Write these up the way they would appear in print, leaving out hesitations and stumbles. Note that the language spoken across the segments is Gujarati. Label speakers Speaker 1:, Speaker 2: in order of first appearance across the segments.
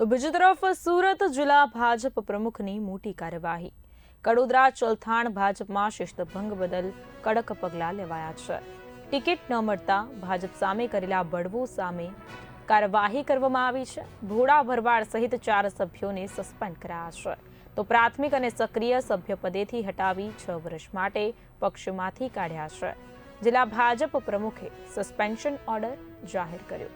Speaker 1: તો બીજી તરફ સુરત જિલ્લા ભાજપ પ્રમુખની મોટી કાર્યવાહી. કડોદરા ચલથાણ ભાજપમાં શિસ્તભંગ બદલ કડક પગલાં લેવાયા છે. ટિકિટ ન મળતા ભાજપ સામે કરેલા બળવો સામે કાર્યવાહી કરવામાં આવી છે. ભોળા ભરવાડ સહિત 4 સભ્યોને સસ્પેન્ડ કરાયા છે. તો પ્રાથમિક અને સક્રિય સભ્યપદેથી હટાવી 6 વર્ષ માટે પક્ષમાંથી કાઢ્યા છે. જિલ્લા ભાજપ પ્રમુખે સસ્પેન્શન ઓર્ડર જાહેર કર્યો.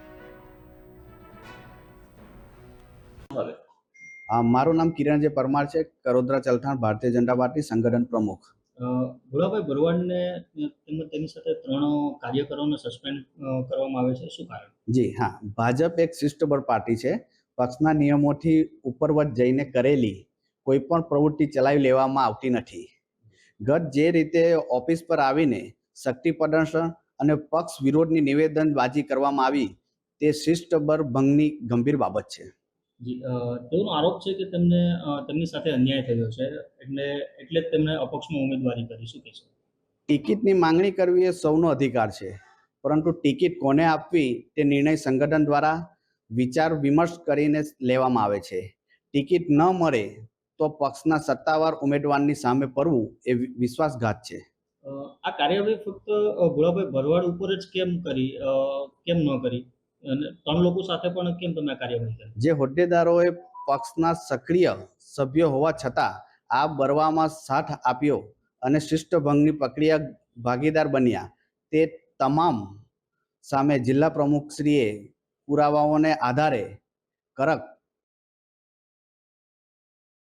Speaker 2: મારું નામ કિરણજી પરમાર છે. કડોદરા ચલથાણ ભારતીય જનતા પાર્ટી સંગઠન પ્રમુખ.
Speaker 3: ભોળાભાઈ ભરવાડને તેની સાથે 3 કાર્યકરોને સસ્પેન્ડ કરવામાં આવે છે, શું કારણ?
Speaker 2: જી હા, ભાજપ એક શિષ્ટબળ પાર્ટી છે. પક્ષના નિયમોથી ઉપરવટ જઈને કરેલી કોઈ પણ પ્રવૃત્તિ ચલાવી લેવામાં આવતી નથી. ગત જે રીતે ઓફિસ પર આવીને શક્તિ પ્રદર્શન અને પક્ષ વિરોધની નિવેદનબાજી કરવામાં આવી તે શિષ્ટબળ ભંગની ગંભીર બાબત છે.
Speaker 3: તેઓનો આરોપ છે કે તેમની સાથે અન્યાય થયો છે, એટલે જ તેમણે અપક્ષમાં ઉમેદવારી કરી. શું કહેશો?
Speaker 2: ટિકિટની માંગણી કરવી એ સૌનો અધિકાર છે, પરંતુ ટિકિટ કોને આપવી તે નિર્ણય સંગઠન દ્વારા વિચાર વિમર્શ કરીને લેવામાં આવે છે. ટિકિટ ન મળે તો પક્ષના સત્તાવાર ઉમેદવારની સામે પડવું એ વિશ્વાસઘાત છે.
Speaker 3: આ કાર્યવાહી ફક્ત ભોળાભાઈ ભરવાડ ઉપર જ કેમ ન કરી અને 3 લોકો સાથે પણ કેમ તમે આ કાર્યવાહી કરી?
Speaker 2: જે હોદ્દેદારોએ પક્ષના સક્રિય સભ્યો હોવા છતાં આ બરવામાં સાથ આપ્યો અને શિષ્ટભંગની પ્રક્રિયા ભાગીદાર બન્યા તે તમામ સામે જિલ્લા પ્રમુખશ્રીએ પુરાવાઓને આધારે કડક